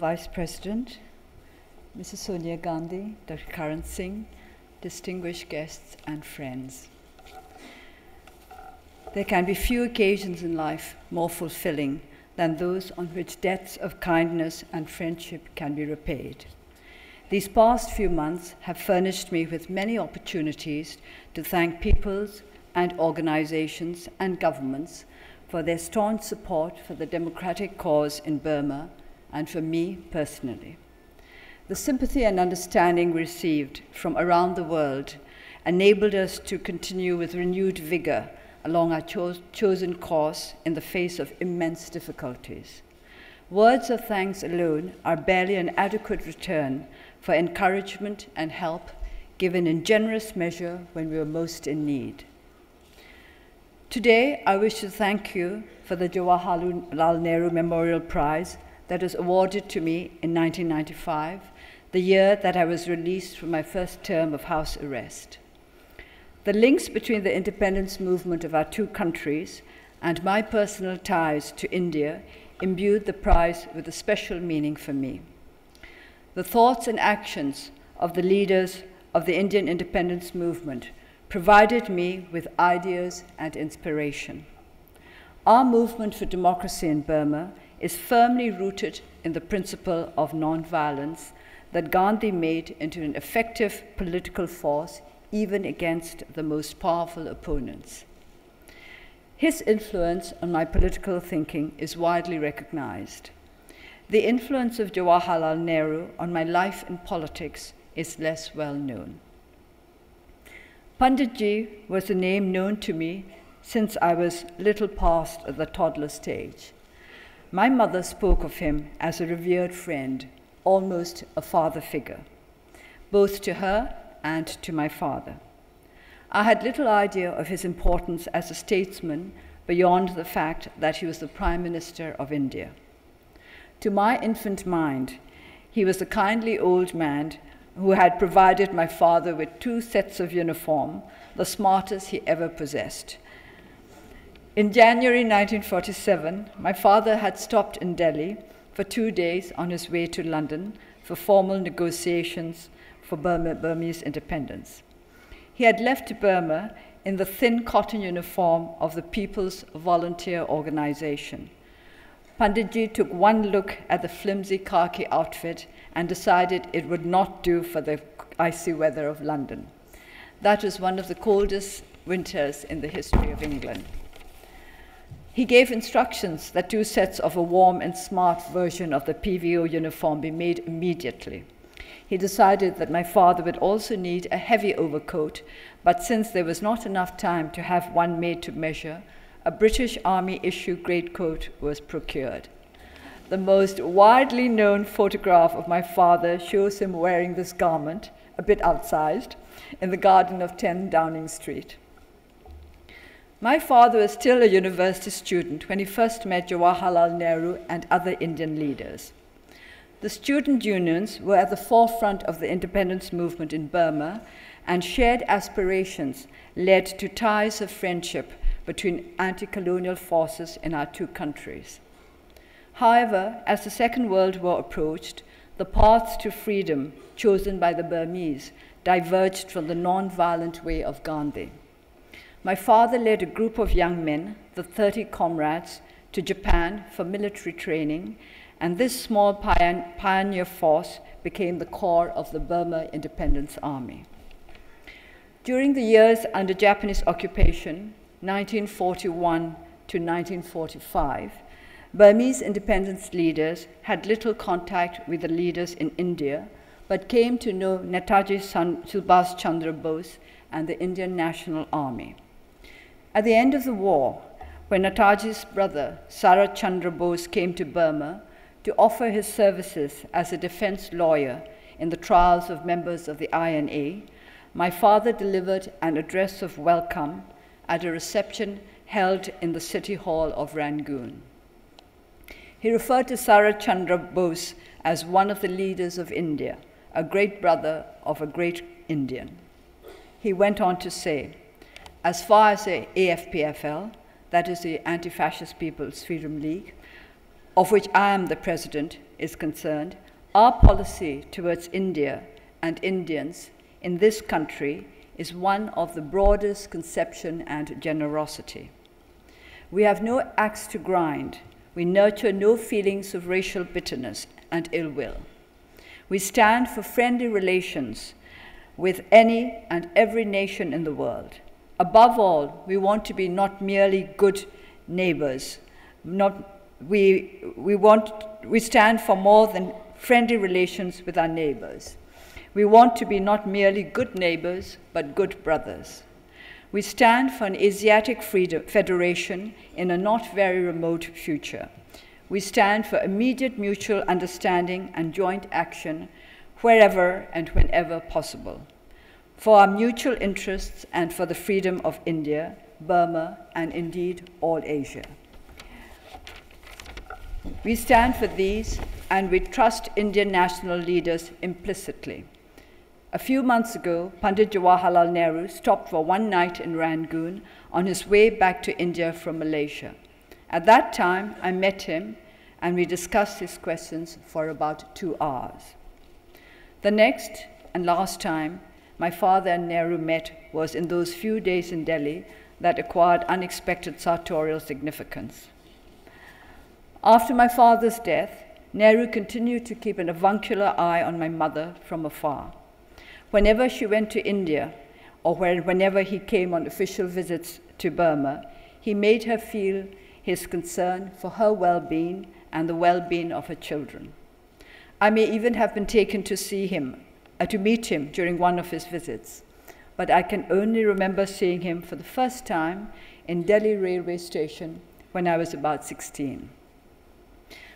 Vice President, Mrs. Sonia Gandhi, Dr. Karan Singh, distinguished guests and friends. There can be few occasions in life more fulfilling than those on which debts of kindness and friendship can be repaid. These past few months have furnished me with many opportunities to thank peoples and organizations and governments for their staunch support for the democratic cause in Burma and for me personally. The sympathy and understanding received from around the world enabled us to continue with renewed vigor along our chosen course in the face of immense difficulties. Words of thanks alone are barely an adequate return for encouragement and help given in generous measure when we were most in need. Today, I wish to thank you for the Jawaharlal Nehru Memorial Prize that was awarded to me in 1995, the year that I was released from my first term of house arrest. The links between the independence movement of our two countries and my personal ties to India imbued the prize with a special meaning for me. The thoughts and actions of the leaders of the Indian independence movement provided me with ideas and inspiration. Our movement for democracy in Burma is firmly rooted in the principle of nonviolence that Gandhi made into an effective political force even against the most powerful opponents. His influence on my political thinking is widely recognized. The influence of Jawaharlal Nehru on my life in politics is less well known. Panditji was a name known to me since I was little past the toddler stage. My mother spoke of him as a revered friend, almost a father figure, both to her and to my father. I had little idea of his importance as a statesman beyond the fact that he was the Prime Minister of India. To my infant mind, he was a kindly old man who had provided my father with 2 sets of uniform, the smartest he ever possessed. In January 1947, my father had stopped in Delhi for 2 days on his way to London for formal negotiations for Burmese independence. He had left Burma in the thin cotton uniform of the People's Volunteer Organization. Panditji took one look at the flimsy khaki outfit and decided it would not do for the icy weather of London. That was one of the coldest winters in the history of England. He gave instructions that 2 sets of a warm and smart version of the PVO uniform be made immediately. He decided that my father would also need a heavy overcoat, but since there was not enough time to have one made to measure, a British Army issue greatcoat was procured. The most widely known photograph of my father shows him wearing this garment, a bit outsized, in the garden of 10 Downing Street. My father was still a university student when he first met Jawaharlal Nehru and other Indian leaders. The student unions were at the forefront of the independence movement in Burma, and shared aspirations led to ties of friendship between anti-colonial forces in our two countries. However, as the Second World War approached, the paths to freedom chosen by the Burmese diverged from the non-violent way of Gandhi. My father led a group of young men, the 30 comrades, to Japan for military training, and this small pioneer force became the core of the Burma Independence Army. During the years under Japanese occupation, 1941 to 1945, Burmese independence leaders had little contact with the leaders in India, but came to know Netaji Subhash Chandra Bose and the Indian National Army. At the end of the war, when Netaji's brother, Sarat Chandra Bose, came to Burma to offer his services as a defense lawyer in the trials of members of the INA, my father delivered an address of welcome at a reception held in the City Hall of Rangoon. He referred to Sarat Chandra Bose as one of the leaders of India, a great brother of a great Indian. He went on to say, as far as the AFPFL, that is the Anti-Fascist People's Freedom League, of which I am the president, is concerned, our policy towards India and Indians in this country is one of the broadest conception and generosity. We have no axe to grind. We nurture no feelings of racial bitterness and ill will. We stand for friendly relations with any and every nation in the world. Above all, we want to be not merely good neighbors. We stand for more than friendly relations with our neighbors. We want to be not merely good neighbors, but good brothers. We stand for an Asiatic federation in a not very remote future. We stand for immediate mutual understanding and joint action wherever and whenever possible, for our mutual interests and for the freedom of India, Burma, and indeed all Asia. We stand for these, and we trust Indian national leaders implicitly. A few months ago, Pandit Jawaharlal Nehru stopped for one night in Rangoon on his way back to India from Malaysia. At that time, I met him, and we discussed his questions for about 2 hours. The next and last time my father and Nehru met was in those few days in Delhi that acquired unexpected sartorial significance. After my father's death, Nehru continued to keep an avuncular eye on my mother from afar. Whenever she went to India, or whenever he came on official visits to Burma, he made her feel his concern for her well-being and the well-being of her children. I may even have been taken to meet him during one of his visits, but I can only remember seeing him for the first time in Delhi railway station when I was about 16.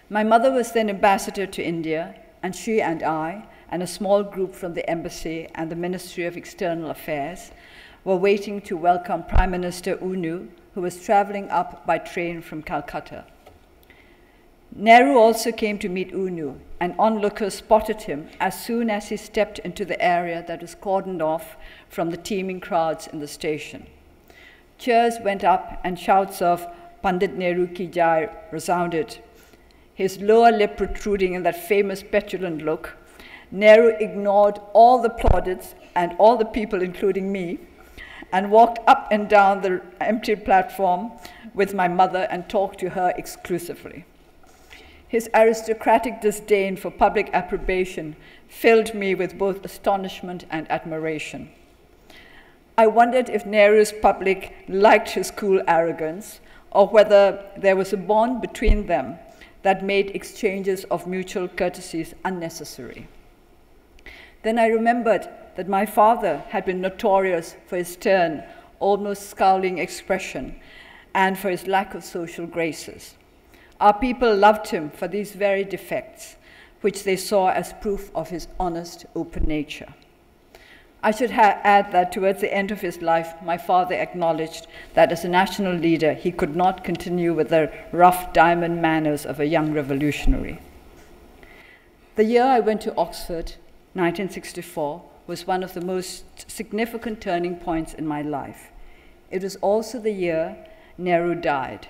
My mother was then ambassador to India, and she and I, and a small group from the embassy and the Ministry of External Affairs, were waiting to welcome Prime Minister UNU, who was traveling up by train from Calcutta. Nehru also came to meet UNU, and onlookers spotted him as soon as he stepped into the area that was cordoned off from the teeming crowds in the station. Cheers went up and shouts of Pandit Nehru Ki Jai resounded. His lower lip protruding in that famous petulant look, Nehru ignored all the plaudits and all the people, including me, and walked up and down the empty platform with my mother and talked to her exclusively. His aristocratic disdain for public approbation filled me with both astonishment and admiration. I wondered if Nehru's public liked his cool arrogance, or whether there was a bond between them that made exchanges of mutual courtesies unnecessary. Then I remembered that my father had been notorious for his stern, almost scowling expression and for his lack of social graces. Our people loved him for these very defects, which they saw as proof of his honest, open nature. I should add that towards the end of his life, my father acknowledged that as a national leader, he could not continue with the rough diamond manners of a young revolutionary. The year I went to Oxford, 1964, was one of the most significant turning points in my life. It was also the year Nehru died.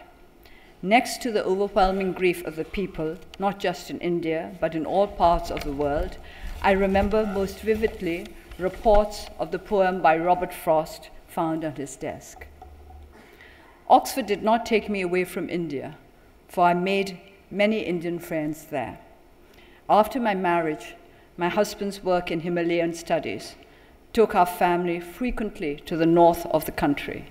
Next to the overwhelming grief of the people, not just in India, but in all parts of the world, I remember most vividly reports of the poem by Robert Frost found on his desk. Oxford did not take me away from India, for I made many Indian friends there. After my marriage, my husband's work in Himalayan studies took our family frequently to the north of the country.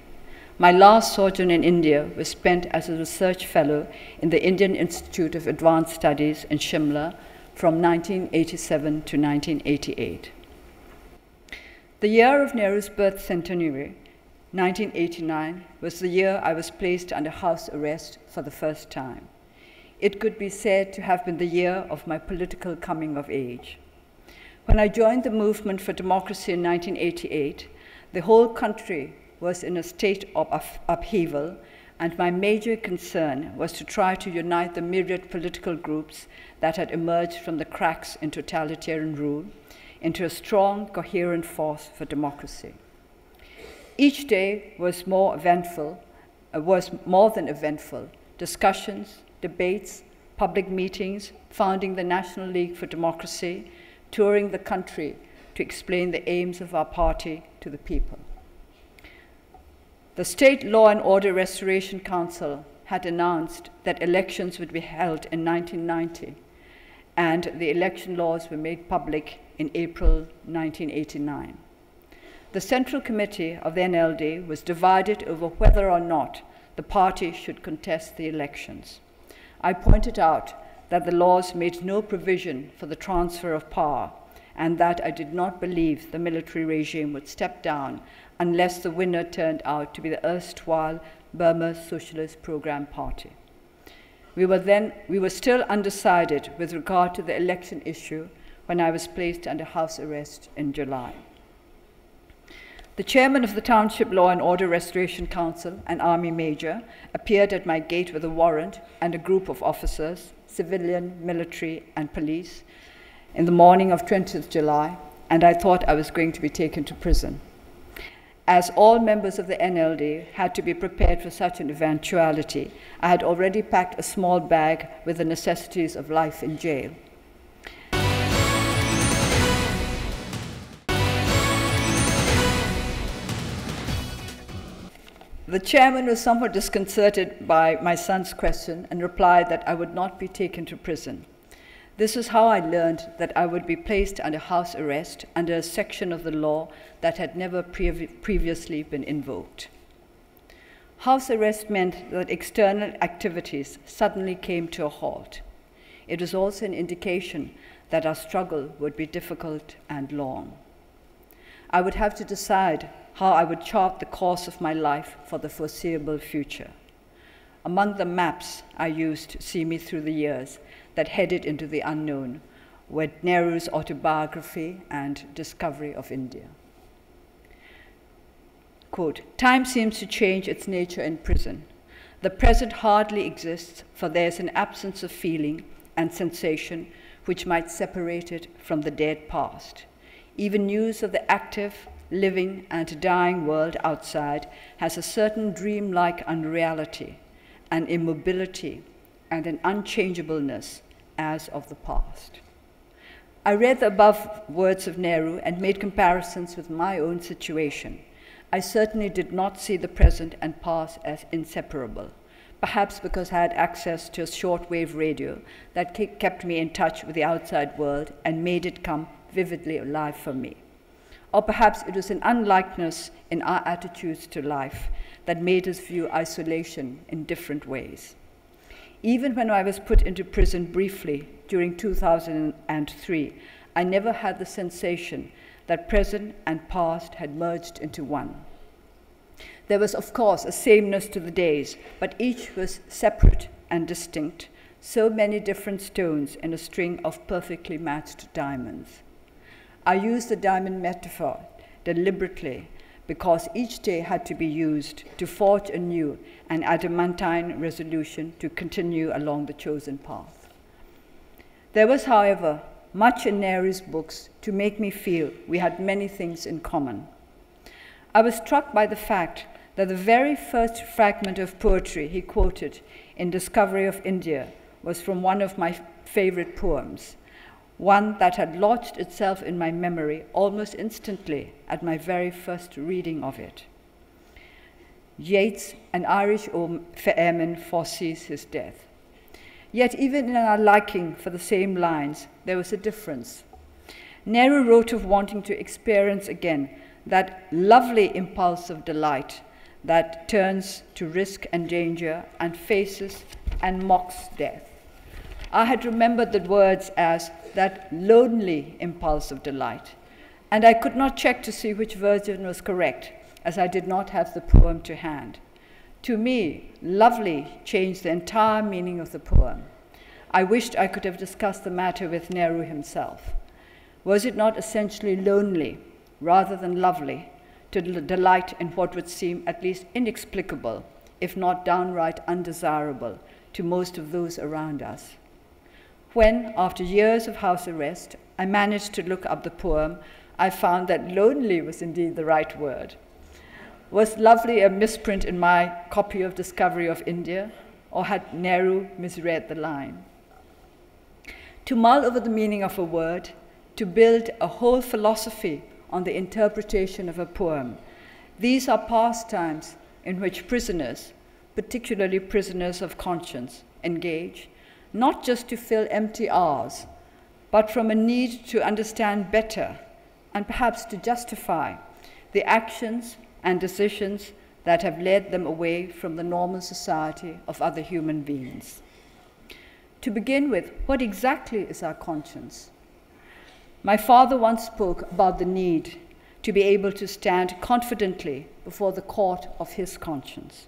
My last sojourn in India was spent as a research fellow in the Indian Institute of Advanced Studies in Shimla from 1987 to 1988. The year of Nehru's birth centenary, 1989, was the year I was placed under house arrest for the first time. It could be said to have been the year of my political coming of age. When I joined the movement for democracy in 1988, the whole country was in a state of upheaval, and my major concern was to try to unite the myriad political groups that had emerged from the cracks in totalitarian rule into a strong, coherent force for democracy. Each day was more than eventful. Discussions, debates, public meetings, founding the National League for Democracy, touring the country to explain the aims of our party to the people. The State Law and Order Restoration Council had announced that elections would be held in 1990, and the election laws were made public in April 1989. The Central Committee of the NLD was divided over whether or not the party should contest the elections. I pointed out that the laws made no provision for the transfer of power, and that I did not believe the military regime would step down unless the winner turned out to be the erstwhile Burma Socialist Program Party. We were still undecided with regard to the election issue when I was placed under house arrest in July. The chairman of the Township Law and Order Restoration Council, an army major, appeared at my gate with a warrant and a group of officers, civilian, military, and police, in the morning of 20th July, and I thought I was going to be taken to prison. As all members of the NLD had to be prepared for such an eventuality, I had already packed a small bag with the necessities of life in jail. The chairman was somewhat disconcerted by my son's question and replied that I would not be taken to prison. This is how I learned that I would be placed under house arrest under a section of the law that had never previously been invoked. House arrest meant that external activities suddenly came to a halt. It was also an indication that our struggle would be difficult and long. I would have to decide how I would chart the course of my life for the foreseeable future. Among the maps I used to see me through the years that headed into the unknown were Nehru's autobiography and Discovery of India. Quote, "Time seems to change its nature in prison. The present hardly exists, for there is an absence of feeling and sensation which might separate it from the dead past. Even news of the active, living, and dying world outside has a certain dreamlike unreality, an immobility, and an unchangeableness as of the past." I read the above words of Nehru and made comparisons with my own situation. I certainly did not see the present and past as inseparable, perhaps because I had access to a shortwave radio that kept me in touch with the outside world and made it come vividly alive for me. Or perhaps it was an unlikeness in our attitudes to life that made us view isolation in different ways. Even when I was put into prison briefly during 2003, I never had the sensation that present and past had merged into one. There was, of course, a sameness to the days, but each was separate and distinct, so many different stones in a string of perfectly matched diamonds. I use the diamond metaphor deliberately because each day had to be used to forge anew an adamantine resolution to continue along the chosen path. There was, however, much in Nehru's books to make me feel we had many things in common. I was struck by the fact that the very first fragment of poetry he quoted in Discovery of India was from one of my favorite poems, one that had lodged itself in my memory almost instantly at my very first reading of it. Yeats, an Irish airman, foresees his death. Yet even in our liking for the same lines, there was a difference. Nehru wrote of wanting to experience again that lovely impulse of delight that turns to risk and danger and faces and mocks death. I had remembered the words as that lonely impulse of delight, and I could not check to see which version was correct, as I did not have the poem to hand. To me, lovely changed the entire meaning of the poem. I wished I could have discussed the matter with Nehru himself. Was it not essentially lonely, rather than lovely, to delight in what would seem at least inexplicable, if not downright undesirable, to most of those around us? When, after years of house arrest, I managed to look up the poem, I found that lonely was indeed the right word. Was lovely a misprint in my copy of Discovery of India, or had Nehru misread the line? To mull over the meaning of a word, to build a whole philosophy on the interpretation of a poem. These are pastimes in which prisoners, particularly prisoners of conscience, engage, not just to fill empty hours, but from a need to understand better and perhaps to justify the actions and decisions that have led them away from the normal society of other human beings. To begin with, what exactly is our conscience? My father once spoke about the need to be able to stand confidently before the court of his conscience.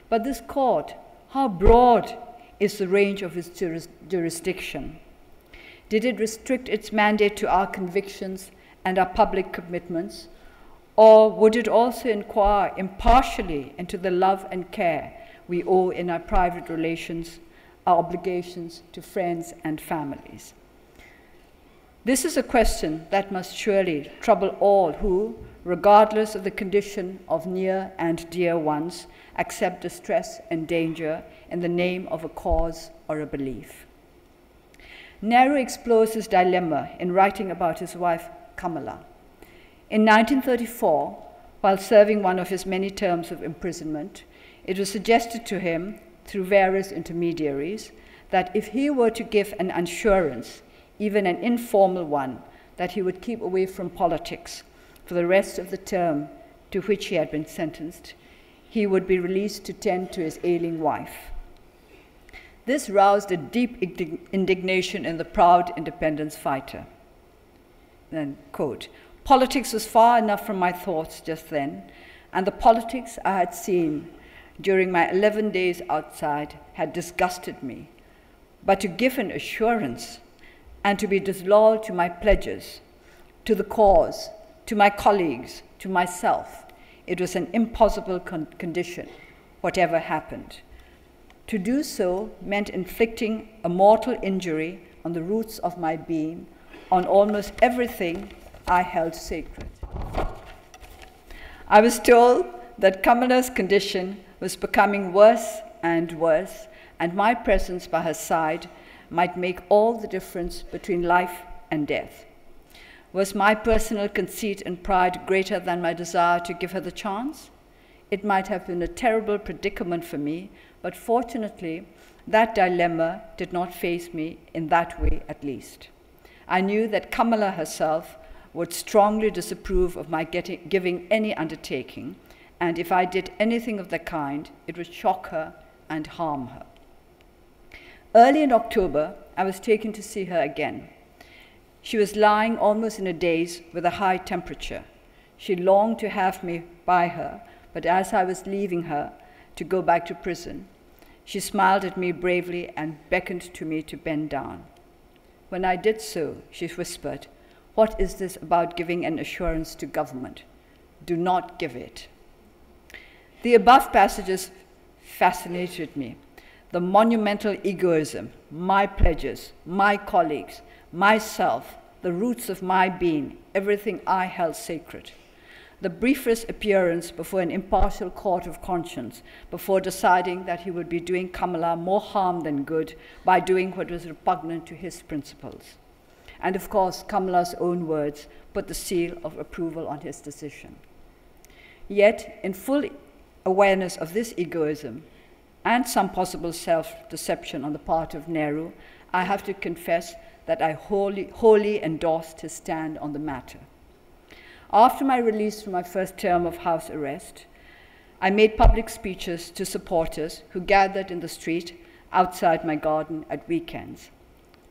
But this court, how broad is the range of its jurisdiction? Did it restrict its mandate to our convictions and our public commitments? Or would it also inquire impartially into the love and care we owe in our private relations, our obligations to friends and families? This is a question that must surely trouble all who, regardless of the condition of near and dear ones, accept distress and danger in the name of a cause or a belief. Nehru explores his dilemma in writing about his wife, Kamala. In 1934, while serving one of his many terms of imprisonment, it was suggested to him, through various intermediaries, that if he were to give an assurance, even an informal one, that he would keep away from politics for the rest of the term to which he had been sentenced, he would be released to tend to his ailing wife. This roused a deep indignation in the proud independence fighter. Then, quote, "Politics was far enough from my thoughts just then, and the politics I had seen during my 11 days outside had disgusted me. But to give an assurance and to be disloyal to my pledges, to the cause, to my colleagues, to myself, it was an impossible condition, whatever happened. To do so meant inflicting a mortal injury on the roots of my being, on almost everything I held sacred." I was told that Kamala's condition was becoming worse and worse, and my presence by her side might make all the difference between life and death. Was my personal conceit and pride greater than my desire to give her the chance? It might have been a terrible predicament for me, but fortunately, that dilemma did not face me in that way at least. I knew that Kamala herself would strongly disapprove of my giving any undertaking, and if I did anything of the kind, it would shock her and harm her. Early in October, I was taken to see her again. She was lying almost in a daze with a high temperature. She longed to have me by her, but as I was leaving her to go back to prison, she smiled at me bravely and beckoned to me to bend down. When I did so, she whispered, "What is this about giving an assurance to government? Do not give it." The above passages fascinated me. The monumental egoism, my pledges, my colleagues, myself, the roots of my being, everything I held sacred. The briefest appearance before an impartial court of conscience, before deciding that he would be doing Kamala more harm than good by doing what was repugnant to his principles. And of course, Kamala's own words put the seal of approval on his decision. Yet, in full awareness of this egoism and some possible self-deception on the part of Nehru, I have to confess that I wholly endorsed his stand on the matter. After my release from my first term of house arrest, I made public speeches to supporters who gathered in the street outside my garden at weekends.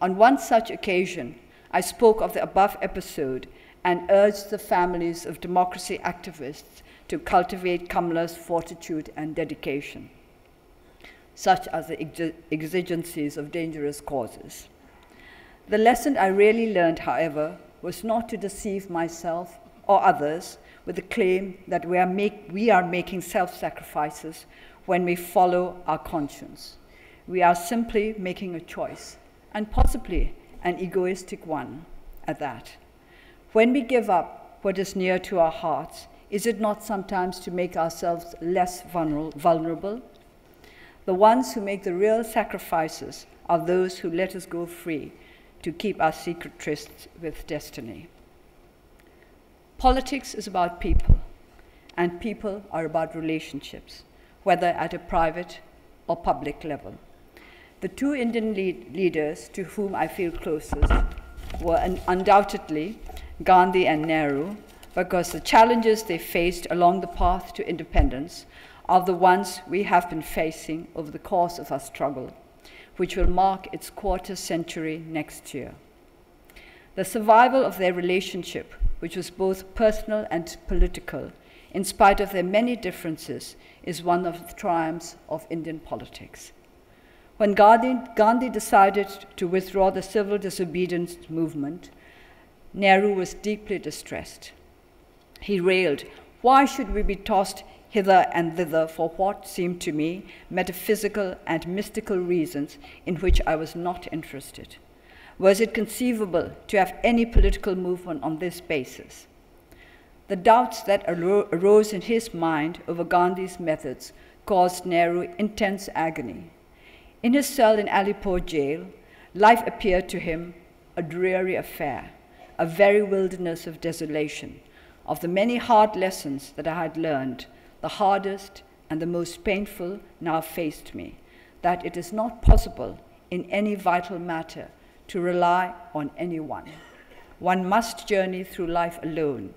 On one such occasion, I spoke of the above episode and urged the families of democracy activists to cultivate Kamala's fortitude and dedication, such as the exigencies of dangerous causes. The lesson I really learned, however, was not to deceive myself or others with the claim that we are making self-sacrifices when we follow our conscience. We are simply making a choice, and possibly an egoistic one at that. When we give up what is near to our hearts, is it not sometimes to make ourselves less vulnerable? The ones who make the real sacrifices are those who let us go free, to keep our secret trysts with destiny. Politics is about people, and people are about relationships, whether at a private or public level. The two Indian leaders to whom I feel closest were undoubtedly Gandhi and Nehru, because the challenges they faced along the path to independence are the ones we have been facing over the course of our struggle, which will mark its quarter century next year. The survival of their relationship, which was both personal and political, in spite of their many differences, is one of the triumphs of Indian politics. When Gandhi decided to withdraw the civil disobedience movement, Nehru was deeply distressed. He railed, "Why should we be tossed hither and thither for what seemed to me metaphysical and mystical reasons in which I was not interested? Was it conceivable to have any political movement on this basis?" The doubts that arose in his mind over Gandhi's methods caused Nehru intense agony. In his cell in Alipore jail, life appeared to him a dreary affair, a very wilderness of desolation. Of the many hard lessons that I had learned, the hardest and the most painful now faced me, that it is not possible in any vital matter to rely on anyone. One must journey through life alone.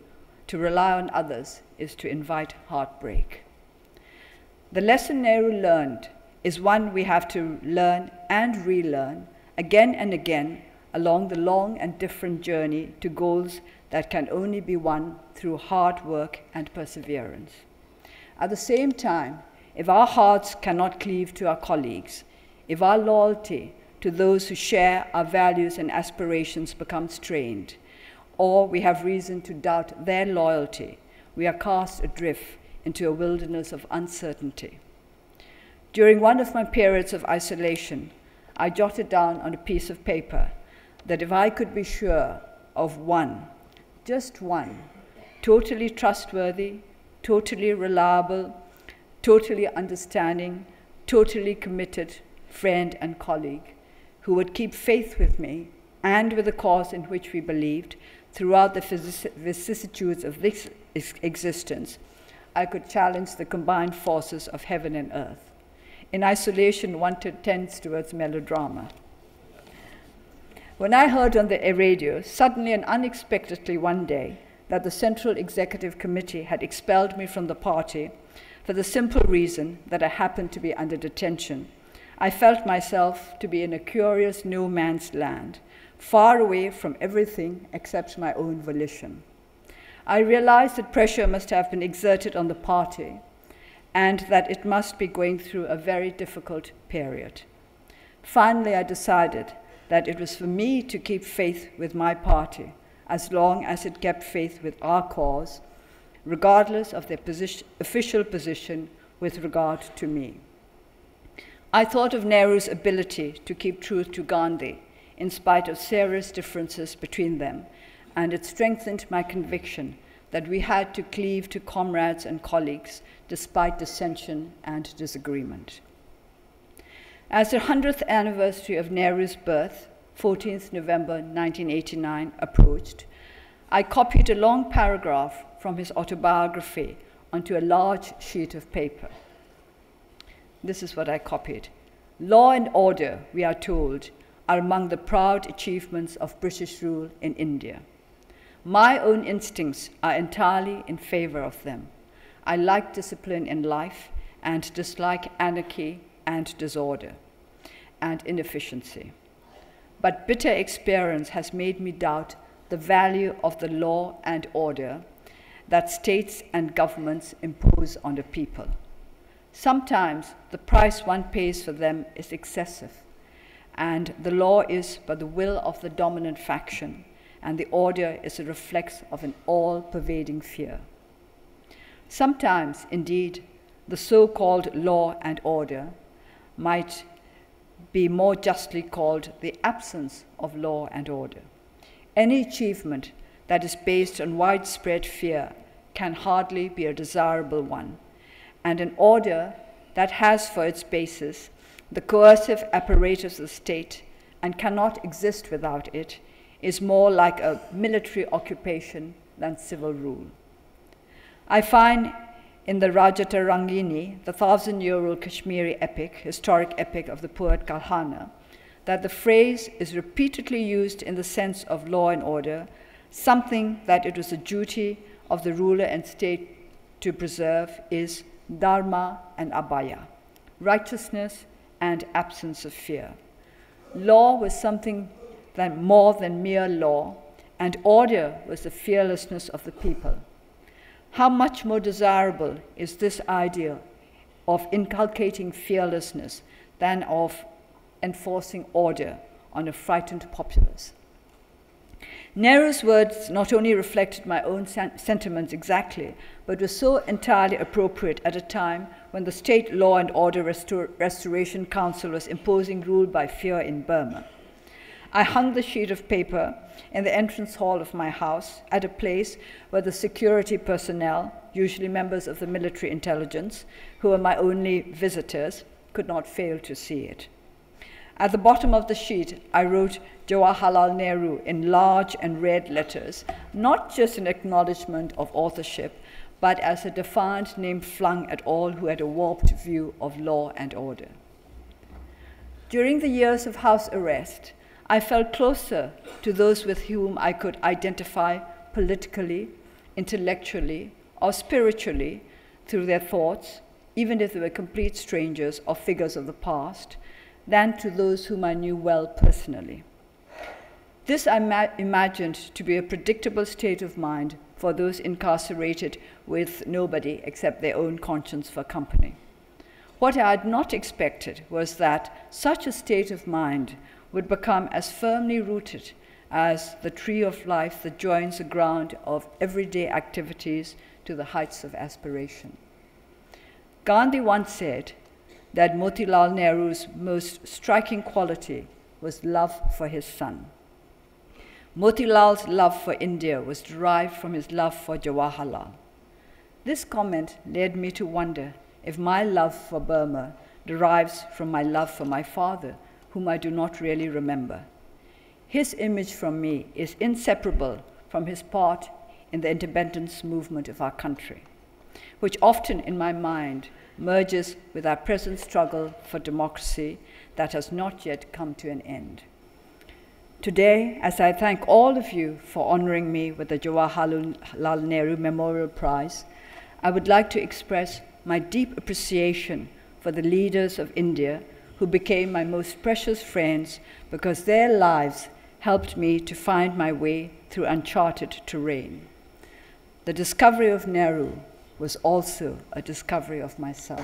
To rely on others is to invite heartbreak. The lesson Nehru learned is one we have to learn and relearn again and again along the long and different journey to goals that can only be won through hard work and perseverance. At the same time, if our hearts cannot cleave to our colleagues, if our loyalty to those who share our values and aspirations becomes strained, or we have reason to doubt their loyalty, we are cast adrift into a wilderness of uncertainty. During one of my periods of isolation, I jotted down on a piece of paper that if I could be sure of one, just one, totally trustworthy, totally reliable, totally understanding, totally committed friend and colleague who would keep faith with me and with the cause in which we believed throughout the vicissitudes of this existence, I could challenge the combined forces of heaven and earth. In isolation, one tends towards melodrama. When I heard on the radio, suddenly and unexpectedly one day, that the Central Executive Committee had expelled me from the party for the simple reason that I happened to be under detention, I felt myself to be in a curious no man's land, far away from everything except my own volition. I realized that pressure must have been exerted on the party and that it must be going through a very difficult period. Finally, I decided that it was for me to keep faith with my party as long as it kept faith with our cause, regardless of their official position with regard to me. I thought of Nehru's ability to keep truth to Gandhi in spite of serious differences between them, and it strengthened my conviction that we had to cleave to comrades and colleagues despite dissension and disagreement. As the 100th anniversary of Nehru's birth, 14th November 1989, approached, I copied a long paragraph from his autobiography onto a large sheet of paper. This is what I copied. "Law and order, we are told, are among the proud achievements of British rule in India. My own instincts are entirely in favor of them. I like discipline in life and dislike anarchy and disorder and inefficiency. But bitter experience has made me doubt the value of the law and order that states and governments impose on the people. Sometimes the price one pays for them is excessive, and the law is but the will of the dominant faction, and the order is a reflex of an all-pervading fear. Sometimes, indeed, the so-called law and order might be more justly called the absence of law and order. Any achievement that is based on widespread fear can hardly be a desirable one, and an order that has for its basis the coercive apparatus of the state and cannot exist without it, is more like a military occupation than civil rule. I find in the Rajata Rangini, the 1,000-year-old Kashmiri epic, historic epic of the poet Kalhana, that the phrase is repeatedly used in the sense of law and order, something that it was a duty of the ruler and state to preserve is dharma and abhaya, righteousness and absence of fear. Law was something more than mere law, and order was the fearlessness of the people. How much more desirable is this idea of inculcating fearlessness than of enforcing order on a frightened populace? Nehru's words not only reflected my own sentiments exactly, but were so entirely appropriate at a time when the State Law and Order Restoration Council was imposing rule by fear in Burma. I hung the sheet of paper in the entrance hall of my house at a place where the security personnel, usually members of the military intelligence, who were my only visitors, could not fail to see it. At the bottom of the sheet, I wrote Jawaharlal Nehru in large and red letters, not just an acknowledgement of authorship, but as a defiant name flung at all who had a warped view of law and order. During the years of house arrest, I felt closer to those with whom I could identify politically, intellectually, or spiritually through their thoughts, even if they were complete strangers or figures of the past, than to those whom I knew well personally. This I imagined to be a predictable state of mind for those incarcerated with nobody except their own conscience for company. What I had not expected was that such a state of mind would become as firmly rooted as the tree of life that joins the ground of everyday activities to the heights of aspiration. Gandhi once said that Motilal Nehru's most striking quality was love for his son. Motilal's love for India was derived from his love for Jawaharlal. This comment led me to wonder if my love for Burma derives from my love for my father, whom I do not really remember. His image from me is inseparable from his part in the independence movement of our country, which often in my mind merges with our present struggle for democracy that has not yet come to an end. Today, as I thank all of you for honoring me with the Jawaharlal Nehru Memorial Prize, I would like to express my deep appreciation for the leaders of India who became my most precious friends because their lives helped me to find my way through uncharted terrain. The discovery of Nehru was also a discovery of myself.